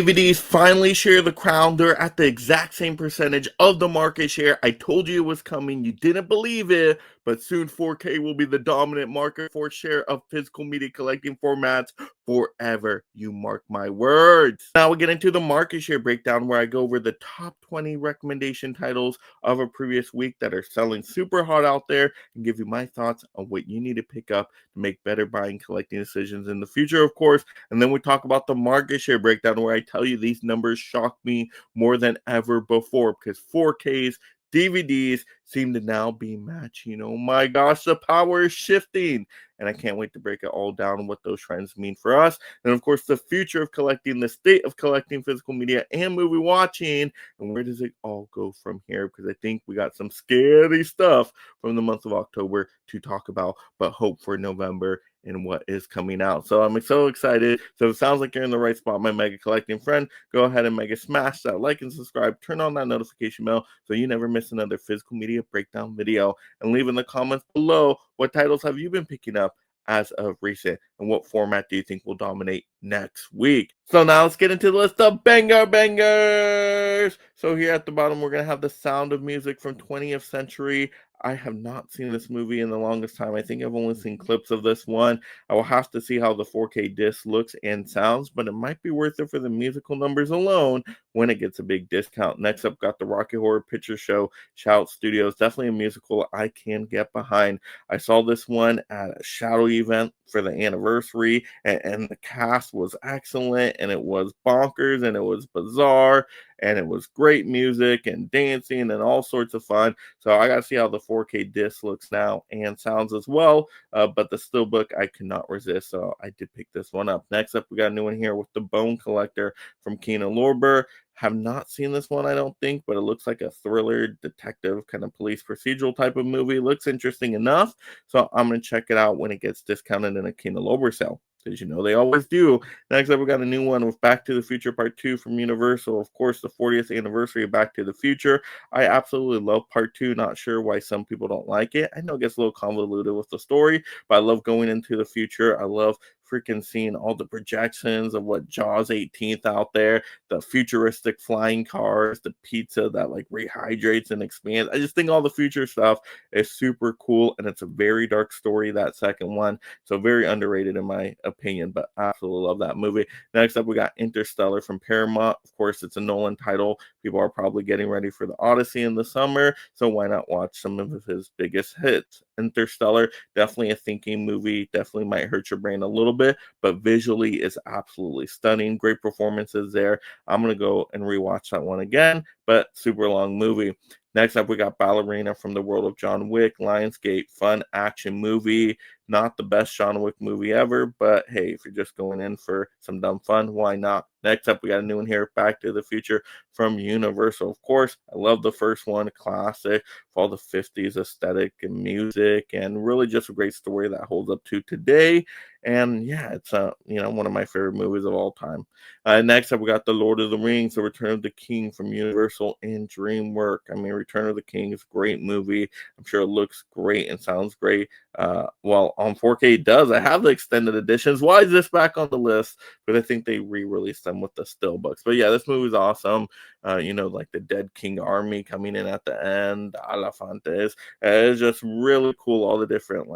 DVDs finally share the crown. They're at the exact same percentage of the market share. I told you it was coming. You didn't believe it, but soon 4K will be the dominant market for share of physical media collecting formats forever. You mark my words. Now we get into the market share breakdown where I go over the top 20 recommendation titles of a previous week that are selling super hot out there and give you my thoughts on what you need to pick up to make better buying collecting decisions in the future, of course. And then we talk about the market share breakdown where I tell you these numbers shock me more than ever before because 4Ks, DVDs seem to now be matching. Oh my gosh, the power is shifting. And I can't wait to break it all down and what those trends mean for us. And of course, the future of collecting, the state of collecting physical media and movie watching. And where does it all go from here? Because I think we got some scary stuff from the month of October to talk about, but hope for November and what is coming out. So I'm so excited. So it sounds like you're in the right spot, my mega collecting friend. Go ahead and mega smash that like and subscribe. Turn on that notification bell so you never miss another physical media breakdown video. And leave in the comments below what titles have you been picking up as of recent and what format do you think will dominate next week. So now let's get into the list of banger bangers. So here at the bottom we're going to have The Sound of Music from 20th Century. I have not seen this movie in the longest time. I think I've only seen clips of this one. I will have to see how the 4K disc looks and sounds, but it might be worth it for the musical numbers alone when it gets a big discount. Next up, got the Rocky Horror Picture Show Shout Studios. Definitely a musical I can get behind. I saw this one at a Shadow event for the anniversary, and the cast was excellent, and it was bonkers, and it was bizarre, and it was great music and dancing and all sorts of fun. So I got to see how the 4K disc looks now and sounds as well. But the Steelbook I cannot resist, so I did pick this one up. Next up, we got a new one here with The Bone Collector from Kina Lorber. Have not seen this one, I don't think, but it looks like a thriller, detective, kind of police procedural type of movie. It looks interesting enough, so I'm going to check it out when it gets discounted in a Kina Lorber sale, because you know they always do. Next up, we got a new one with Back to the Future Part 2 from Universal. Of course, the 40th anniversary of Back to the Future. I absolutely love Part 2. Not sure why some people don't like it. I know it gets a little convoluted with the story, but I love going into the future. I love freaking seeing all the projections of what Jaws 18th out there, the futuristic flying cars, the pizza that like rehydrates and expands. I just think all the future stuff is super cool, and it's a very dark story, that second one. So very underrated in my opinion, but I absolutely love that movie. Next up, we got Interstellar from Paramount. Of course, it's a Nolan title. People are probably getting ready for the Odyssey in the summer, so why not watch some of his biggest hits? Interstellar, definitely a thinking movie, definitely might hurt your brain a little bit, but visually is absolutely stunning. Great performances there. I'm going to go and rewatch that one again, but super long movie. Next up, we got Ballerina from the World of John Wick, Lionsgate, fun action movie. Not the best John Wick movie ever, but hey, if you're just going in for some dumb fun, why not? Next up, we got a new one here, Back to the Future from Universal. Of course, I love the first one, classic, for all the 50s aesthetic and music, and really just a great story that holds up to today. And yeah, it's one of my favorite movies of all time. Next up, we got The Lord of the Rings, The Return of the King from Universal and DreamWorks. I mean, Return of the King is a great movie. I'm sure it looks great and sounds great. Well, on 4K it does. I have the extended editions. Why is this back on the list? But I think they re-released them with the SteelBooks. But yeah, this movie's awesome. Like the Dead King Army coming in at the end, Alafantes. It's just really cool. All the different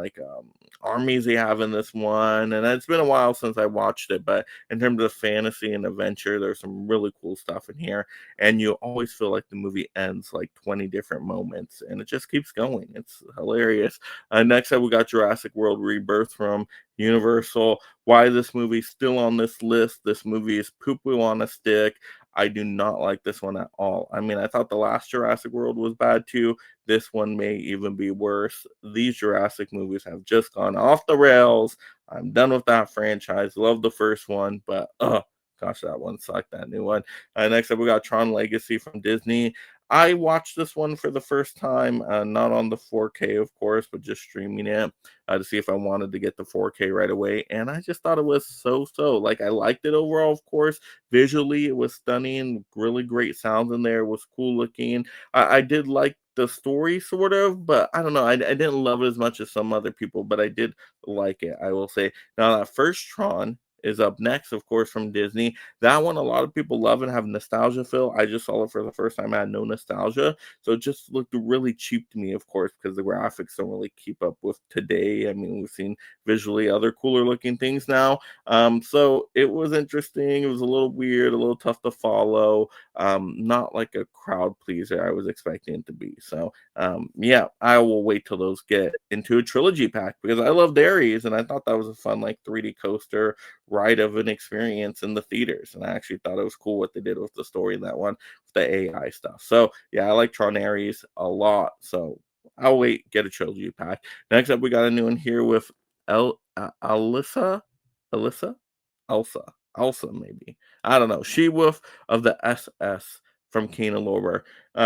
armies they have in this one, and it's been a while since I watched it. But in terms of fantasy and adventure, there's some really cool stuff in here, and you always feel like the movie ends like 20 different moments, and it just keeps going. It's hilarious. Next up, we got Jurassic World Rebirth from Universal. Why this movie still on this list? This movie is poo-poo on a stick. I do not like this one at all. I mean, I thought the last Jurassic World was bad too. This one may even be worse. These Jurassic movies have just gone off the rails. I'm done with that franchise. Love the first one, but gosh, that one sucked, that new one. Next up, we got Tron Legacy from Disney. I watched this one for the first time, not on the 4K, of course, but just streaming it to see if I wanted to get the 4K right away. And I just thought it was so. Like, I liked it overall, of course. Visually, it was stunning. Really great sounds in there. It was cool looking. I did like the story, sort of, but I don't know. I didn't love it as much as some other people, but I did like it, I will say. Now, that first Tron is up next, of course, from Disney. That one, a lot of people love and have nostalgia feel. I just saw it for the first time. I had no nostalgia. So it just looked really cheap to me, of course, because the graphics don't really keep up with today. I mean, we've seen visually other cooler looking things now. So it was interesting. It was a little weird, a little tough to follow. Not like a crowd pleaser I was expecting it to be. So yeah, I will wait till those get into a trilogy pack because I loved Aries and I thought that was a fun like 3D coaster ride of an experience in the theaters. And I actually thought it was cool what they did with the story in that one, with the AI stuff. So yeah, I like Tron Aries a lot. So I'll wait, get a trilogy pack. Next up, we got a new one here with Alyssa, Elsa, Elsa maybe. I don't know. She Wolf of the SS from Kena Lorber.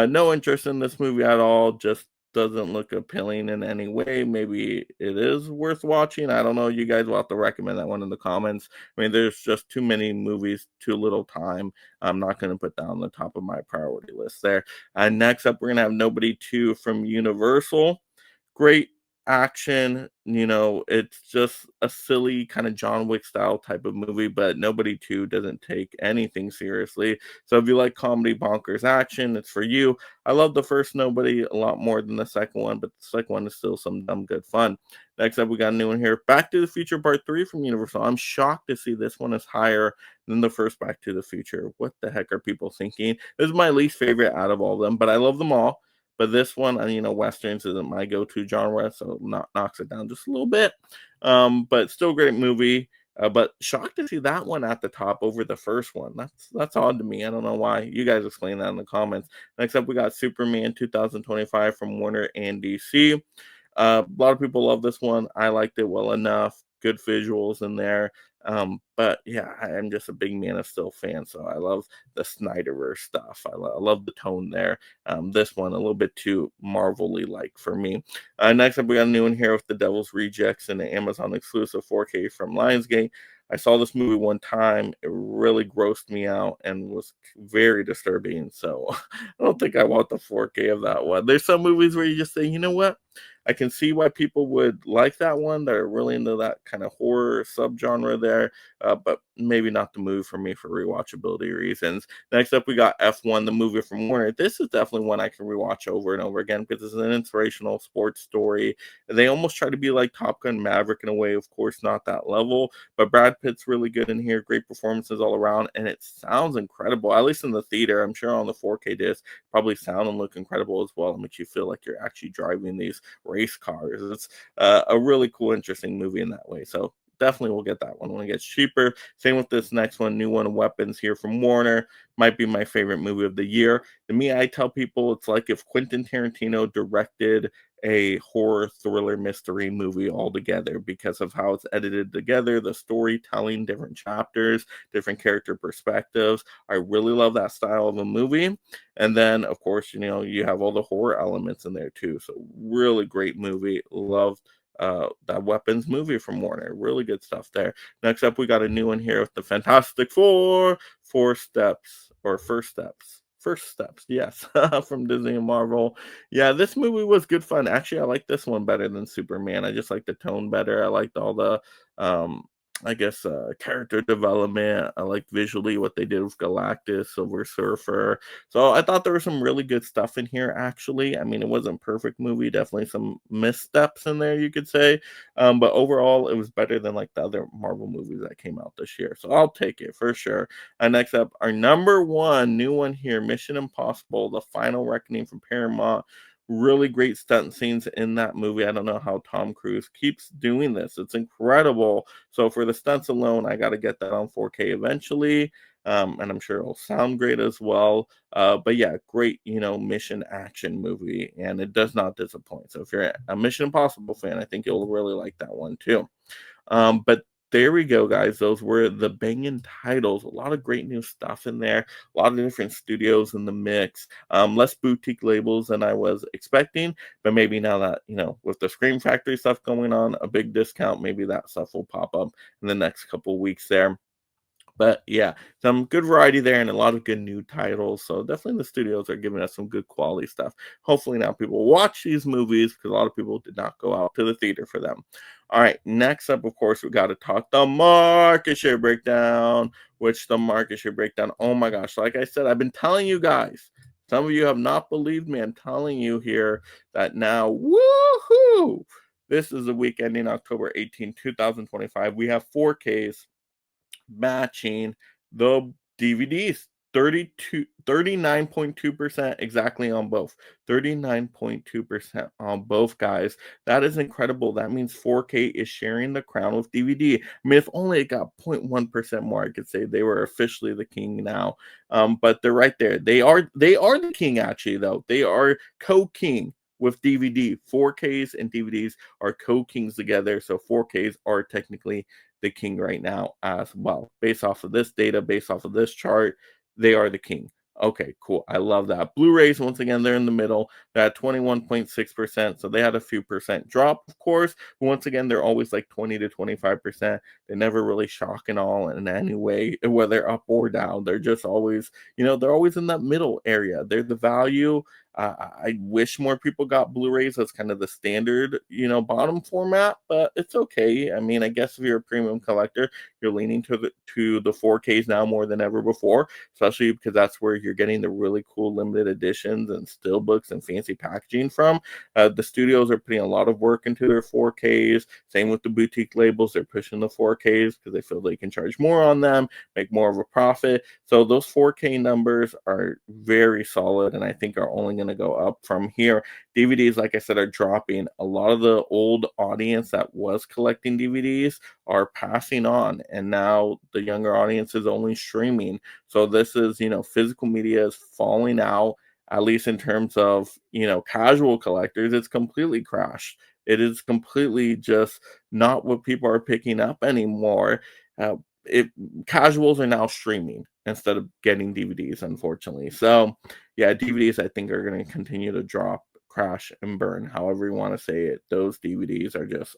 No interest in this movie at all. Just doesn't look appealing in any way. Maybe it is worth watching. I don't know. You guys will have to recommend that one in the comments. I mean, there's just too many movies, too little time. I'm not going to put that on the top of my priority list there. And next up, we're going to have Nobody 2 from Universal. Great action, it's just a silly kind of John Wick style type of movie, but Nobody 2 doesn't take anything seriously. So if you like comedy bonkers action, it's for you. I love the first Nobody a lot more than the second one, but the second one is still some dumb good fun. Next up, we got a new one here, Back to the Future Part 3 from Universal. I'm shocked to see this one is higher than the first Back to the Future. What the heck are people thinking? This is my least favorite out of all of them, but I love them all. But this one, westerns isn't my go-to genre, so knocks it down just a little bit. But still great movie. But shocked to see that one at the top over the first one. That's odd to me. I don't know why. You guys explain that in the comments. Next up, we got Superman 2025 from Warner and DC. A lot of people love this one. I liked it well enough. Good visuals in there. But yeah, I'm just a big Man of Steel fan, so I love the Snyderverse stuff. I love the tone there. This one a little bit too Marvel-y like for me. Next up, we got a new one here with The Devil's Rejects and the Amazon exclusive 4K from Lionsgate. I saw this movie one time. It really grossed me out and was very disturbing. So I don't think I want the 4K of that one. There's some movies where you just say, you know what? I can see why people would like that one. They're really into that kind of horror subgenre there, but maybe not the movie for me for rewatchability reasons. Next up, we got F1, the movie from Warner. This is definitely one I can rewatch over and over again because it's an inspirational sports story. They almost try to be like Top Gun Maverick in a way, of course, not that level, but Brad Pitt's really good in here. Great performances all around, and it sounds incredible, at least in the theater. I'm sure on the 4K disc, probably sound and look incredible as well. It makes you feel like you're actually driving these race cars. It's a really cool, interesting movie in that way. So definitely we'll get that one when it gets cheaper. Same with this next one, new one, Weapons here from Warner. Might be my favorite movie of the year. To me, I tell people it's like if Quentin Tarantino directed a horror thriller mystery movie altogether because of how it's edited together, the storytelling, different chapters, different character perspectives. I really love that style of a movie. And then, of course, you have all the horror elements in there too. So really great movie. Loved that Weapons movie from Warner. Really good stuff there. Next up, we got a new one here with the Fantastic Four, First Steps, yes, from Disney and Marvel. Yeah, this movie was good fun. Actually, I like this one better than Superman. I just like the tone better. I liked all the I guess character development. I liked visually what they did with Galactus, Silver Surfer. So I thought there was some really good stuff in here. Actually, I mean, it wasn't a perfect movie. Definitely some missteps in there, you could say. But overall, it was better than like the other Marvel movies that came out this year. So I'll take it for sure. And next up, our number one new one here, Mission Impossible: The Final Reckoning from Paramount. Really great stunt scenes in that movie. I don't know how Tom Cruise keeps doing this. It's incredible. So for the stunts alone, I got to get that on 4K eventually. And I'm sure it'll sound great as well. But yeah, great, mission action movie, and it does not disappoint. So if you're a Mission Impossible fan, I think you'll really like that one too. But there we go, guys. Those were the banging titles. A lot of great new stuff in there. A lot of different studios in the mix. Less boutique labels than I was expecting. But maybe now that, with the Scream Factory stuff going on, a big discount, maybe that stuff will pop up in the next couple of weeks there. But yeah, some good variety there and a lot of good new titles. So definitely the studios are giving us some good quality stuff. Hopefully now people watch these movies because a lot of people did not go out to the theater for them. All right, next up, of course, we got to talk the market share breakdown, which the market share breakdown. Oh my gosh, like I said, I've been telling you guys. Some of you have not believed me. I'm telling you here that now, woohoo! This is the week ending October 18, 2025. We have 4Ks matching the DVDs. 39.2% exactly on both. 39.2% on both, guys. That is incredible. That means 4K is sharing the crown with DVD. I mean, if only it got 0.1% more, I could say they were officially the king now. But they're right there. They are the king, actually, though. They are co-king with DVD. 4Ks and DVDs are co-kings together. So 4Ks are technically the king right now as well. Based off of this data, based off of this chart, they are the king. Okay, cool. I love that. Blu-rays, once again, they're in the middle. They're at 21.6%. So they had a few percent drop, of course. But once again, they're always like 20 to 25%. They never really shock and all in any way, whether up or down. They're just always, they're always in that middle area. They're the value. I wish more people got Blu-rays as kind of the standard, bottom format, but it's okay. I mean, I guess if you're a premium collector, you're leaning to the 4Ks now more than ever before, especially because that's where you're getting the really cool limited editions and SteelBooks and fancy packaging from. The studios are putting a lot of work into their 4Ks. Same with the boutique labels; they're pushing the 4Ks because they feel they can charge more on them, make more of a profit. So those 4K numbers are very solid, and I think are only going to go up from here. DVDs, like I said, are dropping. A lot of the old audience that was collecting DVDs are passing on, and now the younger audience is only streaming. So this is, physical media is falling out, at least in terms of, casual collectors. It's completely crashed. It is completely just not what people are picking up anymore. It Casuals are now streaming instead of getting DVDs, unfortunately. So yeah, DVDs I think are going to continue to drop, crash, and burn, however you want to say it. Those DVDs are just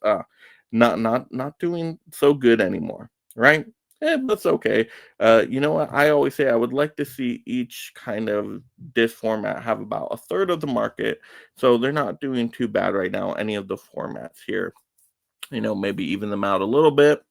not doing so good anymore, right? That's okay. You know what? I always say I would like to see each kind of disc format have about a third of the market, so they're not doing too bad right now. Any of the formats here, maybe even them out a little bit.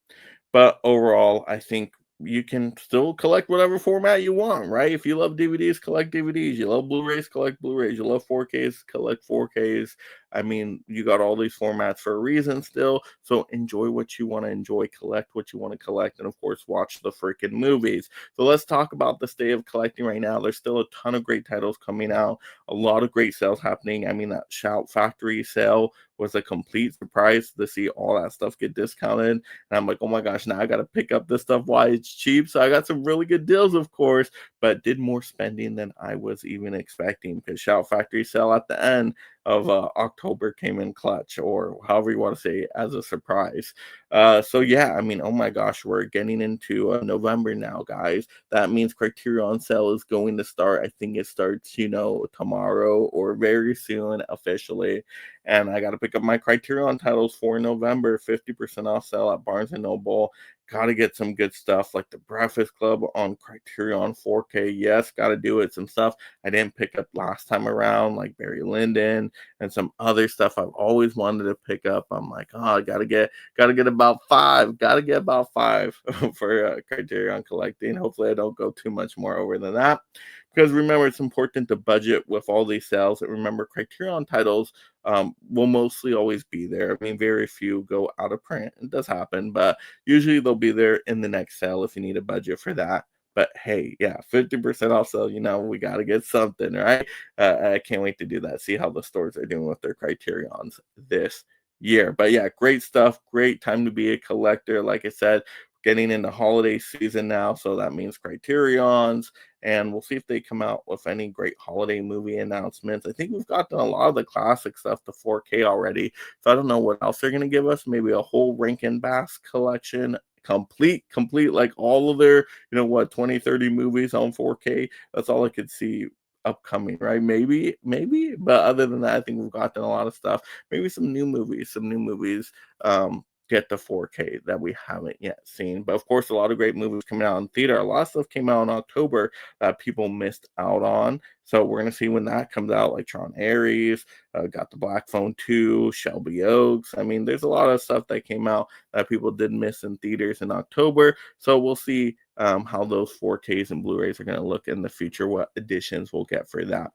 But overall, I think you can still collect whatever format you want, right? If you love DVDs, collect DVDs. You love Blu-rays, collect Blu-rays. You love 4Ks, collect 4Ks. I mean, you got all these formats for a reason still. So enjoy what you want to enjoy, collect what you want to collect, and of course, watch the freaking movies. So let's talk about the state of collecting right now. There's still a ton of great titles coming out, a lot of great sales happening. I mean, that Shout Factory sale was a complete surprise to see all that stuff get discounted. And I'm like, oh my gosh, now I got to pick up this stuff while it's cheap. So I got some really good deals, of course, but did more spending than I was even expecting because Shout Factory sale at the end of October came in clutch, or however you want to say it, as a surprise. So yeah, I mean, oh my gosh, we're getting into November now, guys. That means Criterion sale is going to start. I think it starts, tomorrow or very soon officially. And I got to pick up my Criterion titles for November. 50% off sale at Barnes and Noble. Got to get some good stuff like the Breakfast Club on Criterion 4K. Yes, got to do it. Some stuff I didn't pick up last time around, like Barry Lyndon and some other stuff I've always wanted to pick up. I'm like, oh, I gotta get about five. Gotta get about five for Criterion collecting. Hopefully, I don't go too much more over than that. Because remember, it's important to budget with all these sales. And remember, Criterion titles will mostly always be there. I mean, very few go out of print. It does happen, but usually they'll be there in the next sale if you need a budget for that. But hey, yeah, 50% off sale, we got to get something, right? I can't wait to do that. See how the stores are doing with their Criterions this year. But yeah, great stuff. Great time to be a collector. Like I said, getting into holiday season now. So that means Criterions. And we'll see if they come out with any great holiday movie announcements. I think we've gotten a lot of the classic stuff to 4K already. So I don't know what else they're going to give us. Maybe a whole Rankin Bass collection. Complete, like all of their, 20, 30 movies on 4K. That's all I could see upcoming, right? Maybe. But other than that, I think we've gotten a lot of stuff. Maybe some new movies. Um, get the 4K that we haven't yet seen. But of course, a lot of great movies coming out in theater. A lot of stuff came out in October that people missed out on. So we're gonna see when that comes out, like Tron Ares, got the Black Phone 2, Shelby Oaks. I mean, there's a lot of stuff that came out that people did miss in theaters in October. So we'll see how those 4Ks and Blu-rays are going to look in the future, what editions we'll get for that.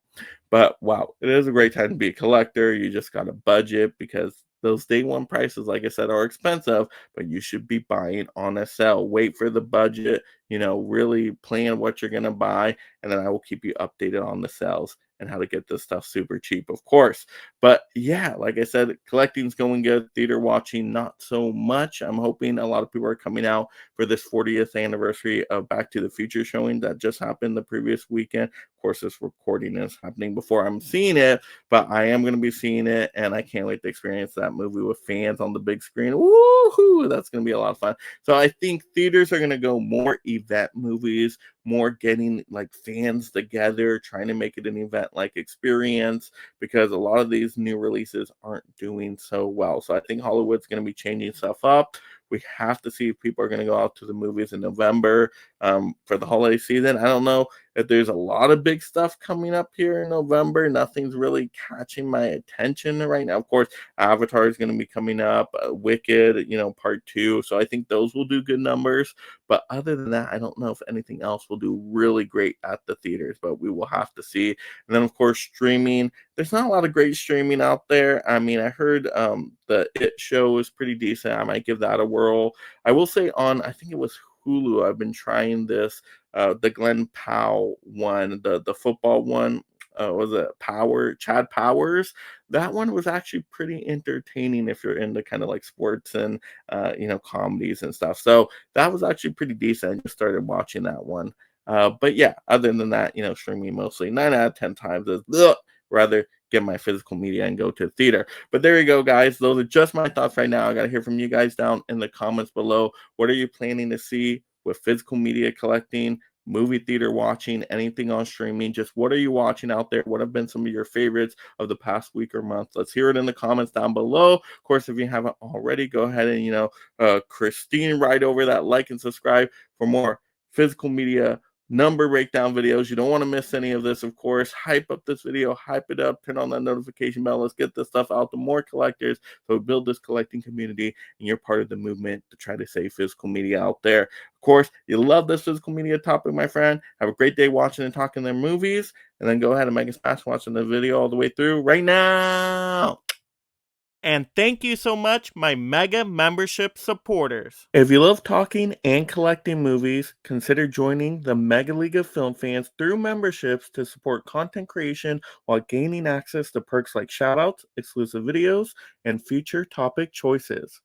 But wow, it is a great time to be a collector. You just got to budget because those day one prices, like I said, are expensive, but you should be buying on a sale. Wait for the budget, really plan what you're going to buy, and then I will keep you updated on the sales and how to get this stuff super cheap, of course. But yeah, like I said, collecting's going good. Theater watching, not so much. I'm hoping a lot of people are coming out for this 40th anniversary of Back to the Future showing that just happened the previous weekend. Of course, this recording is happening before I'm seeing it, but I am going to be seeing it, and I can't wait to experience that movie with fans on the big screen. Woohoo! That's going to be a lot of fun. So I think theaters are going to go more event movies, more getting like fans together, trying to make it an event like experience, because a lot of these new releases aren't doing so well. So I think Hollywood's going to be changing stuff up. We have to see if people are going to go out to the movies in November for the holiday season. I don't know if there's a lot of big stuff coming up here in November. Nothing's really catching my attention right now. Of course, Avatar is going to be coming up, Wicked, part two. So I think those will do good numbers. But other than that, I don't know if anything else will do really great at the theaters, but we will have to see. And then, of course, streaming. There's not a lot of great streaming out there. I mean, I heard the It show is pretty decent. I might give that a whirl. I will say I think it was Hulu, I've been trying this, the Glenn Powell one, the football one. Was it Chad Powers? That one was actually pretty entertaining if you're into kind of like sports and comedies and stuff. So that was actually pretty decent. I just started watching that one. But yeah, other than that, streaming mostly 9 out of 10 times is rather get my physical media and go to the theater. But there you go, guys. Those are just my thoughts right now. I got to hear from you guys down in the comments below. What are you planning to see with physical media collecting, movie theater watching, anything on streaming? Just what are you watching out there? What have been some of your favorites of the past week or month? Let's hear it in the comments down below. Of course, if you haven't already, go ahead and Christine, right over that like and subscribe for more physical media number breakdown videos. You don't want to miss any of this, of course. Hype up this video, hype it up, turn on that notification bell. Let's get this stuff out to more collectors so we build this collecting community, and you're part of the movement to try to save physical media out there. Of course, you love this physical media topic, my friend. Have a great day watching and talking their movies, and then go ahead and make a smash watching the video all the way through right now. And thank you so much, my mega membership supporters. If you love talking and collecting movies, consider joining the Mega League of Film Fans through memberships to support content creation while gaining access to perks like shoutouts, exclusive videos, and future topic choices.